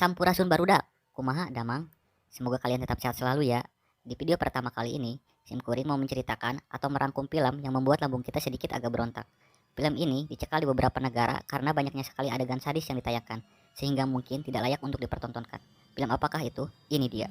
Sampurasun barudak, kumaha damang? Semoga kalian tetap sehat selalu ya. Di video pertama kali ini, Sim Kuring mau menceritakan atau merangkum film yang membuat lambung kita sedikit agak berontak. Film ini dicekal di beberapa negara karena banyaknya sekali adegan sadis yang ditayangkan, sehingga mungkin tidak layak untuk dipertontonkan. Film apakah itu? Ini dia.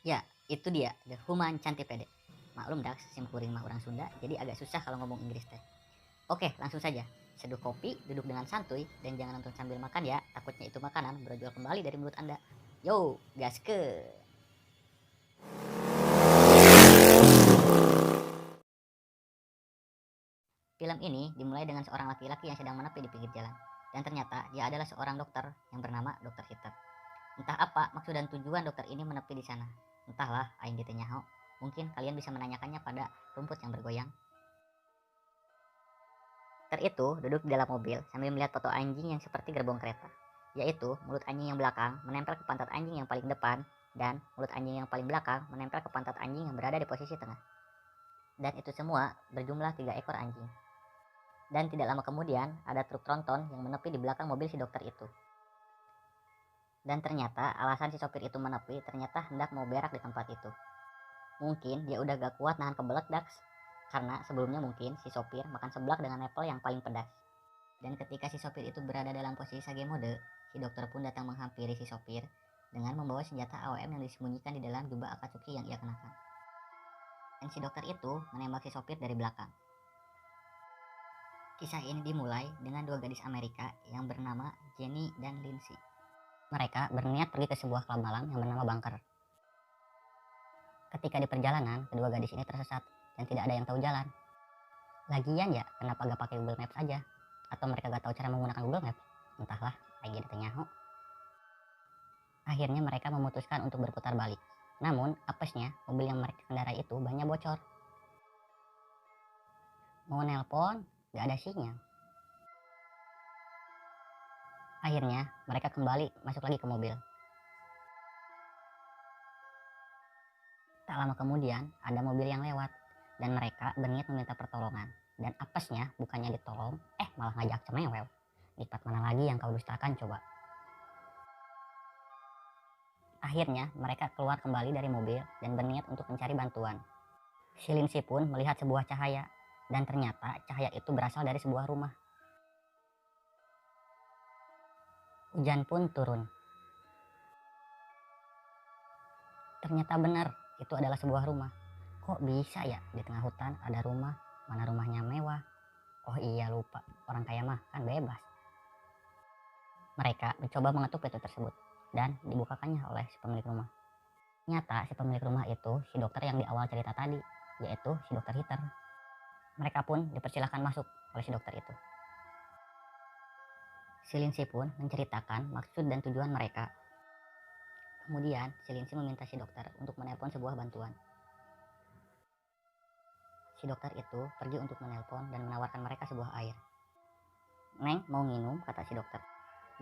Ya, itu dia, The Human Centipede. Maklum dah, Sim Kuring mah orang Sunda, jadi agak susah kalau ngomong Inggris teh. Oke, langsung saja. Seduh kopi, duduk dengan santuy, dan jangan nonton sambil makan ya. Takutnya itu makanan berjual kembali dari mulut Anda. Yo, gaske! Film ini dimulai dengan seorang laki-laki yang sedang menepi di pinggir jalan. Dan ternyata dia adalah seorang dokter yang bernama Dokter Hitler. Entah apa maksud dan tujuan dokter ini menepi di sana. Entahlah, aing gitu nyaho. Mungkin kalian bisa menanyakannya pada rumput yang bergoyang. Dokter itu duduk di dalam mobil sambil melihat foto anjing yang seperti gerbong kereta, yaitu mulut anjing yang belakang menempel ke pantat anjing yang paling depan dan mulut anjing yang paling belakang menempel ke pantat anjing yang berada di posisi tengah. Dan itu semua berjumlah 3 ekor anjing. Dan tidak lama kemudian ada truk tronton yang menepi di belakang mobil si dokter itu. Dan ternyata alasan si sopir itu menepi ternyata hendak mau berak di tempat itu. Mungkin dia udah gak kuat nahan kebelet Dax. Karena sebelumnya mungkin si sopir makan seblak dengan apple yang paling pedas. Dan ketika si sopir itu berada dalam posisi sage mode, si dokter pun datang menghampiri si sopir dengan membawa senjata AOM yang disembunyikan di dalam jubah Akatsuki yang ia kenakan. Dan si dokter itu menembak si sopir dari belakang. Kisah ini dimulai dengan 2 gadis Amerika yang bernama Jenny dan Lindsay. Mereka berniat pergi ke sebuah klub malam yang bernama Bunker. Ketika di perjalanan, kedua gadis ini tersesat dan tidak ada yang tahu jalan. Lagian ya, kenapa gak pakai Google Maps aja? Atau mereka gak tahu cara menggunakan Google Maps? Entahlah, lagi nyaho. Akhirnya mereka memutuskan untuk berputar balik. Namun, apesnya, mobil yang mereka kendarai itu bannya bocor. Mau nelpon, gak ada sinyal. Akhirnya, mereka kembali masuk lagi ke mobil. Tak lama kemudian, ada mobil yang lewat, dan mereka berniat meminta pertolongan. Dan apesnya, bukannya ditolong, malah ngajak cemewel. Nikmat mana lagi yang kau dustakan coba? Akhirnya, mereka keluar kembali dari mobil dan berniat untuk mencari bantuan. Si Lindsay pun melihat sebuah cahaya, dan ternyata cahaya itu berasal dari sebuah rumah. Hujan pun turun. Ternyata benar, itu adalah sebuah rumah. Kok bisa ya di tengah hutan ada rumah, mana rumahnya mewah? Oh iya lupa, orang kaya mah kan bebas. Mereka mencoba mengetuk pintu tersebut, dan dibukakannya oleh si pemilik rumah. Nyata si pemilik rumah itu si dokter yang di awal cerita tadi, yaitu si dokter Hitler. Mereka pun dipersilahkan masuk oleh si dokter itu. Si Lindsay pun menceritakan maksud dan tujuan mereka. Kemudian si Lindsay meminta si dokter untuk menelpon sebuah bantuan. Si dokter itu pergi untuk menelpon dan menawarkan mereka sebuah air. Neng, mau nginum, kata si dokter.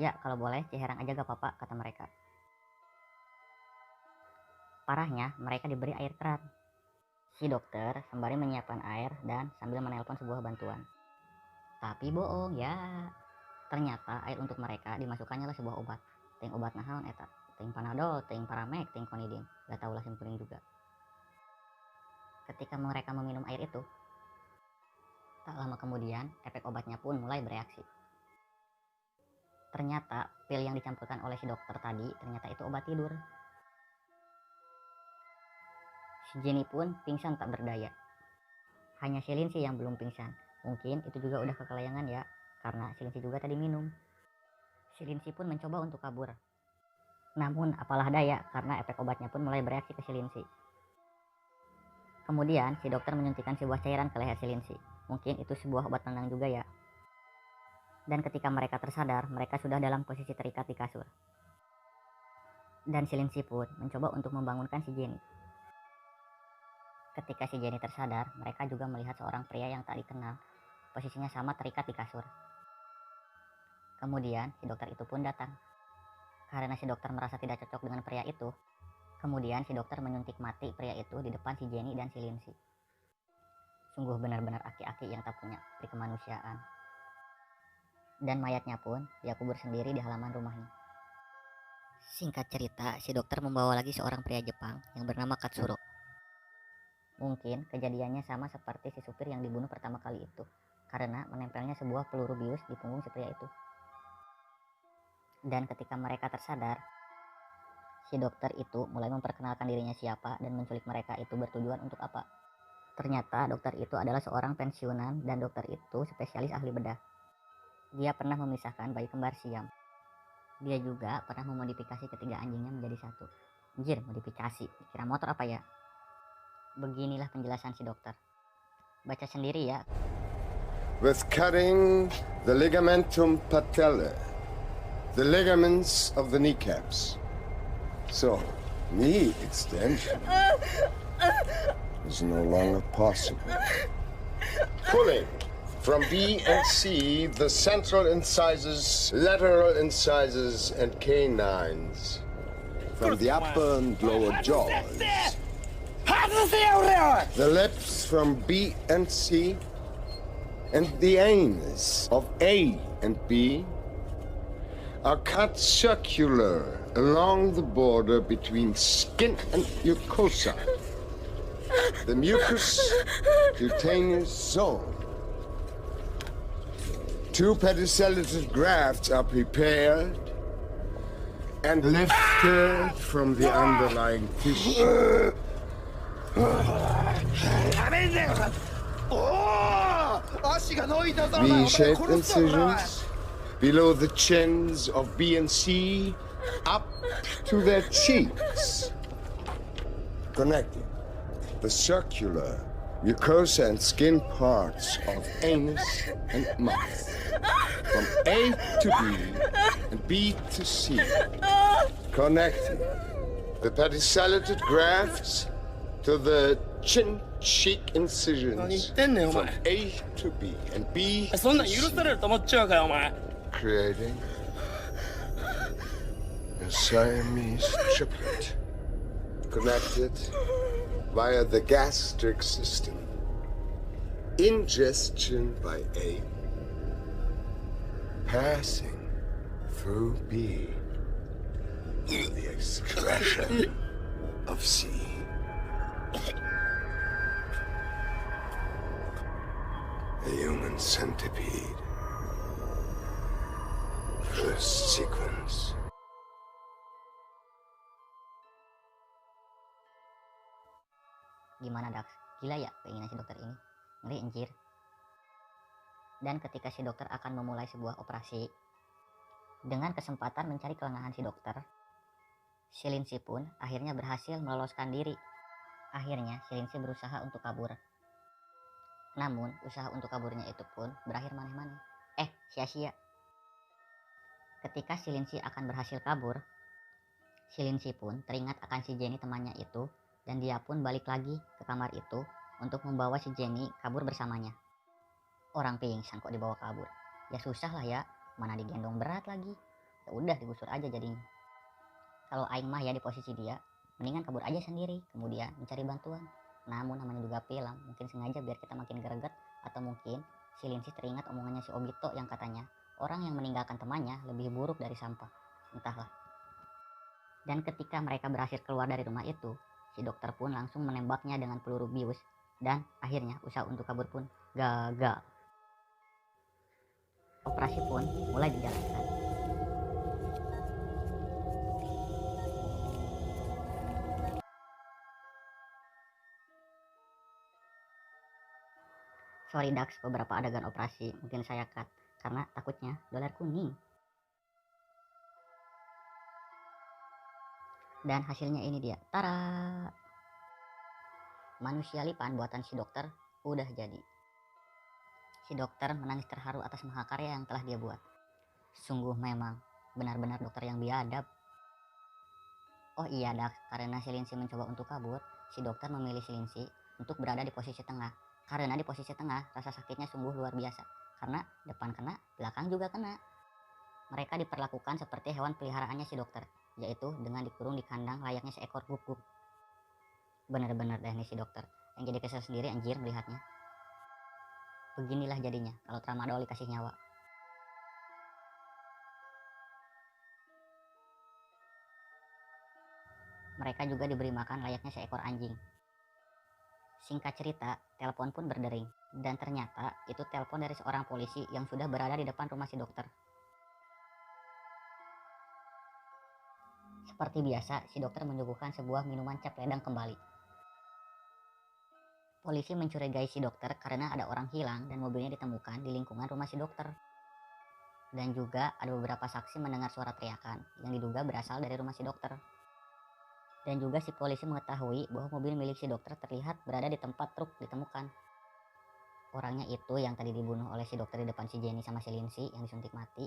Ya, kalau boleh Ciherang aja gak apa-apa, kata mereka. Parahnya, mereka diberi air keran. Si dokter sembari menyiapkan air dan sambil menelpon sebuah bantuan. Tapi bohong ya. Ternyata air untuk mereka dimasukkannya lah sebuah obat. Ting obat naon eta? Ting Panadol, ting Paramek, ting Konidin. Gak tahulah Sim Kuring juga. Ketika mereka meminum air itu, tak lama kemudian efek obatnya pun mulai bereaksi. Ternyata pil yang dicampurkan oleh si dokter tadi ternyata itu obat tidur. Si Jenny pun pingsan tak berdaya. Hanya si Lindsay yang belum pingsan. Mungkin itu juga udah kekelayangan ya, karena si Lindsay juga tadi minum. Si Lindsay pun mencoba untuk kabur. Namun apalah daya, karena efek obatnya pun mulai bereaksi ke si Lindsay. Kemudian si dokter menyuntikkan sebuah cairan ke leher si Lindsay. Mungkin itu sebuah obat penenang juga ya. Dan ketika mereka tersadar, mereka sudah dalam posisi terikat di kasur. Dan si Lindsay pun mencoba untuk membangunkan si Jenny. Ketika si Jenny tersadar, mereka juga melihat seorang pria yang tak dikenal. Posisinya sama terikat di kasur. Kemudian si dokter itu pun datang. Karena si dokter merasa tidak cocok dengan pria itu, kemudian si dokter menyuntik mati pria itu di depan si Jenny dan si Lindsay. Sungguh benar-benar aki-aki yang tak punya perikemanusiaan. Dan mayatnya pun dia kubur sendiri di halaman rumahnya. Singkat cerita, si dokter membawa lagi seorang pria Jepang yang bernama Katsuro. Mungkin kejadiannya sama seperti si supir yang dibunuh pertama kali itu, karena menempelnya sebuah peluru bius di punggung si pria itu. Dan ketika mereka tersadar, si dokter itu mulai memperkenalkan dirinya siapa dan menculik mereka itu bertujuan untuk apa. Ternyata dokter itu adalah seorang pensiunan dan dokter itu spesialis ahli bedah. Dia pernah memisahkan bayi kembar Siam. Dia juga pernah memodifikasi ketiga anjingnya menjadi satu. Anjir, modifikasi. Kira motor apa ya? Beginilah penjelasan si dokter. Baca sendiri ya. With cutting the ligamentum patellae, the ligaments of the kneecaps. So, knee extension is no longer possible. Pulling from B and C, the central incisors, lateral incisors, and canines. From the upper and lower jaws. The lips from B and C, and the anus of A and B are cut circular along the border between skin and mucosa. The mucous cutaneous zone. 2 pedicellated grafts are prepared and lifted from the underlying tissue. V-shaped incisions below the chins of B and C up to their cheeks. Connecting the circular mucosa and skin parts of anus and mouth. From A to B and B to C. Connecting the pedicellated grafts to the chin cheek incisions. From A to B and B to そんなん許されると思っちゃうかよお前 creating a Siamese triplet connected via the gastric system. Ingestion by A, passing through B to the excretion of C. A human centipede. First sequence. Gimana Dax? Gila ya keinginan si dokter ini. Ngeri anjir. Dan ketika si dokter akan memulai sebuah operasi, dengan kesempatan mencari kelengahan si dokter, si Lindsay pun akhirnya berhasil meloloskan diri. Akhirnya si Lindsay berusaha untuk kabur. Namun usaha untuk kaburnya itu pun berakhir maneh-maneh. Sia-sia. Ketika si Lindsay akan berhasil kabur, si Lindsay pun teringat akan si Jenny temannya itu, dan dia pun balik lagi ke kamar itu untuk membawa si Jenny kabur bersamanya. Orang pingsan kok dibawa kabur? Ya susah lah ya, mana digendong berat lagi. Ya udah digusur aja jadinya. Kalau aing mah ya di posisi dia, mendingan kabur aja sendiri, kemudian mencari bantuan. Namun namanya juga film, mungkin sengaja biar kita makin greget, atau mungkin si Lindsay teringat omongannya si Obito yang katanya orang yang meninggalkan temannya lebih buruk dari sampah. Entahlah. Dan ketika mereka berhasil keluar dari rumah itu, si dokter pun langsung menembaknya dengan peluru bius, dan akhirnya usaha untuk kabur pun gagal. Operasi pun mulai dijalankan. Sorry Dax, beberapa adegan operasi mungkin saya cut karena takutnya dolar kuning. Dan hasilnya ini dia. Tara! Manusia lipan buatan si dokter udah jadi. Si dokter menangis terharu atas mahakarya yang telah dia buat. Sungguh memang benar-benar dokter yang biadab. Oh iya Dax, karena si Lindsay mencoba untuk kabur, si dokter memilih si Lindsay untuk berada di posisi tengah. Karena di posisi tengah rasa sakitnya sungguh luar biasa. Karena depan kena, belakang juga kena. Mereka diperlakukan seperti hewan peliharaannya si dokter, yaitu dengan dikurung di kandang layaknya seekor guguk. Bener-bener deh nih si dokter, yang jadi kesel sendiri anjir melihatnya. Beginilah jadinya kalau tramadol dikasih nyawa. Mereka juga diberi makan layaknya seekor anjing. Singkat cerita, telepon pun berdering. Dan ternyata itu telepon dari seorang polisi yang sudah berada di depan rumah si dokter. Seperti biasa, si dokter menyuguhkan sebuah minuman cap ledang kembali. Polisi mencurigai si dokter karena ada orang hilang dan mobilnya ditemukan di lingkungan rumah si dokter. Dan juga ada beberapa saksi mendengar suara teriakan yang diduga berasal dari rumah si dokter. Dan juga si polisi mengetahui bahwa mobil milik si dokter terlihat berada di tempat truk ditemukan. Orangnya itu yang tadi dibunuh oleh si dokter di depan si Jenny sama si Lindsay yang disuntik mati.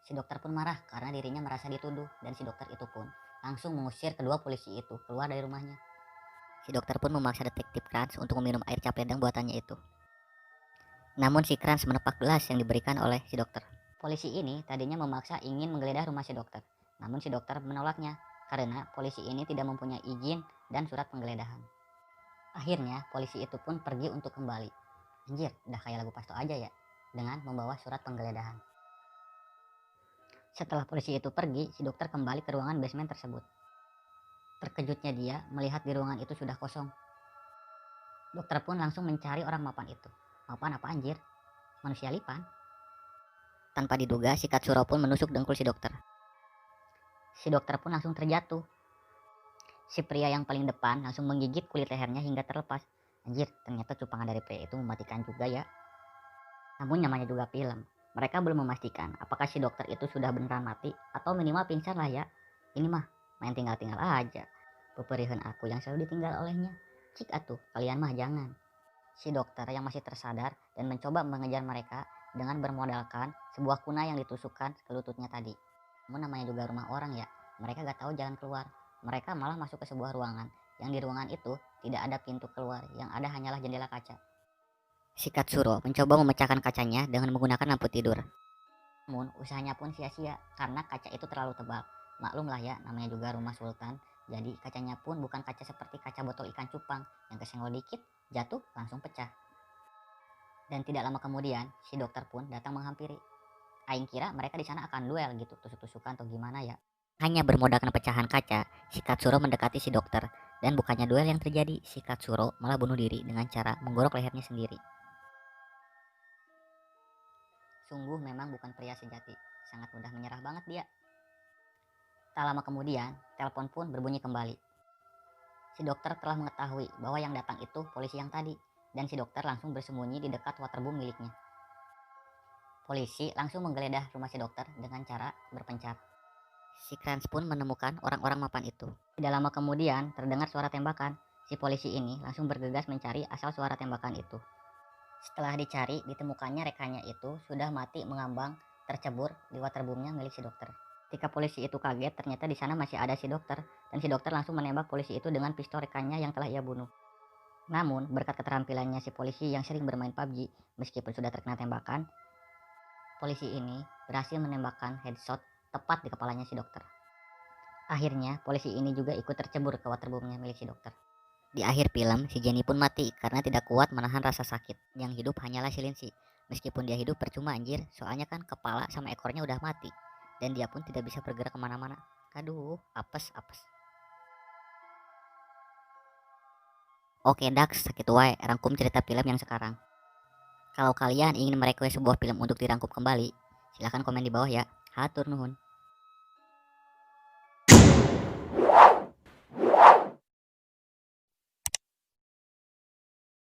Si dokter pun marah karena dirinya merasa dituduh dan si dokter itu pun langsung mengusir kedua polisi itu keluar dari rumahnya. Si dokter pun memaksa detektif Kranz untuk meminum air cap ledang buatannya itu. Namun si Kranz menepak gelas yang diberikan oleh si dokter. Polisi ini tadinya memaksa ingin menggeledah rumah si dokter. Namun si dokter menolaknya karena polisi ini tidak mempunyai izin dan surat penggeledahan. Akhirnya polisi itu pun pergi untuk kembali. Anjir, udah kayak lagu Pasto aja ya, dengan membawa surat penggeledahan. Setelah polisi itu pergi, si dokter kembali ke ruangan basement tersebut. Terkejutnya dia melihat di ruangan itu sudah kosong. Dokter pun langsung mencari orang mapan itu. Mapan apa anjir? Manusia lipan? Tanpa diduga, si Katsuro pun menusuk dengkul si dokter. Si dokter pun langsung terjatuh. Si pria yang paling depan langsung menggigit kulit lehernya hingga terlepas. Anjir, ternyata cupangan dari pria itu mematikan juga ya. Namun namanya juga film. Mereka belum memastikan apakah si dokter itu sudah beneran mati atau minimal pingsan lah ya. Ini mah main tinggal-tinggal aja. Peperihan aku yang selalu ditinggal olehnya. Cik atuh, kalian mah jangan. Si dokter yang masih tersadar dan mencoba mengejar mereka dengan bermodalkan sebuah kunai yang ditusukkan ke lututnya tadi. Namun namanya juga rumah orang ya, mereka gak tahu jalan keluar. Mereka malah masuk ke sebuah ruangan, yang di ruangan itu tidak ada pintu keluar, yang ada hanyalah jendela kaca. Si Katsuro mencoba memecahkan kacanya dengan menggunakan lampu tidur. Namun usahanya pun sia-sia karena kaca itu terlalu tebal. Maklum lah ya, namanya juga rumah sultan. Jadi kacanya pun bukan kaca seperti kaca botol ikan cupang yang kesenggol dikit, jatuh langsung pecah. Dan tidak lama kemudian, si dokter pun datang menghampiri. Aing kira mereka di sana akan duel gitu, tusuk-tusukan atau gimana ya. Hanya bermodalkan pecahan kaca, si Katsuro mendekati si dokter. Dan bukannya duel yang terjadi, si Katsuro malah bunuh diri dengan cara menggorok lehernya sendiri. Sungguh memang bukan pria sejati, sangat mudah menyerah banget dia. Tak lama kemudian, telepon pun berbunyi kembali. Si dokter telah mengetahui bahwa yang datang itu polisi yang tadi, dan si dokter langsung bersembunyi di dekat waterboom miliknya. Polisi langsung menggeledah rumah si dokter dengan cara berpencar. Si Kranz pun menemukan orang-orang mapan itu. Tidak lama kemudian terdengar suara tembakan. Si polisi ini langsung bergegas mencari asal suara tembakan itu. Setelah dicari, ditemukannya rekannya itu sudah mati mengambang tercebur di waterboomnya milik si dokter. Ketika polisi itu kaget, ternyata di sana masih ada si dokter, dan si dokter langsung menembak polisi itu dengan pistol rekannya yang telah ia bunuh. Namun, berkat keterampilannya si polisi yang sering bermain PUBG, meskipun sudah terkena tembakan, polisi ini berhasil menembakkan headshot tepat di kepalanya si dokter. Akhirnya, polisi ini juga ikut tercebur ke waterboomnya milik si dokter. Di akhir film, si Jenny pun mati karena tidak kuat menahan rasa sakit. Yang hidup hanyalah si Lindsay. Meskipun dia hidup percuma anjir, soalnya kan kepala sama ekornya udah mati. Dan dia pun tidak bisa bergerak kemana-mana. Aduh, apes. Oke Dax, sakit wae, rangkum cerita film yang sekarang. Kalau kalian ingin merequest sebuah film untuk dirangkum kembali, silahkan komen di bawah ya. Hatur nuhun.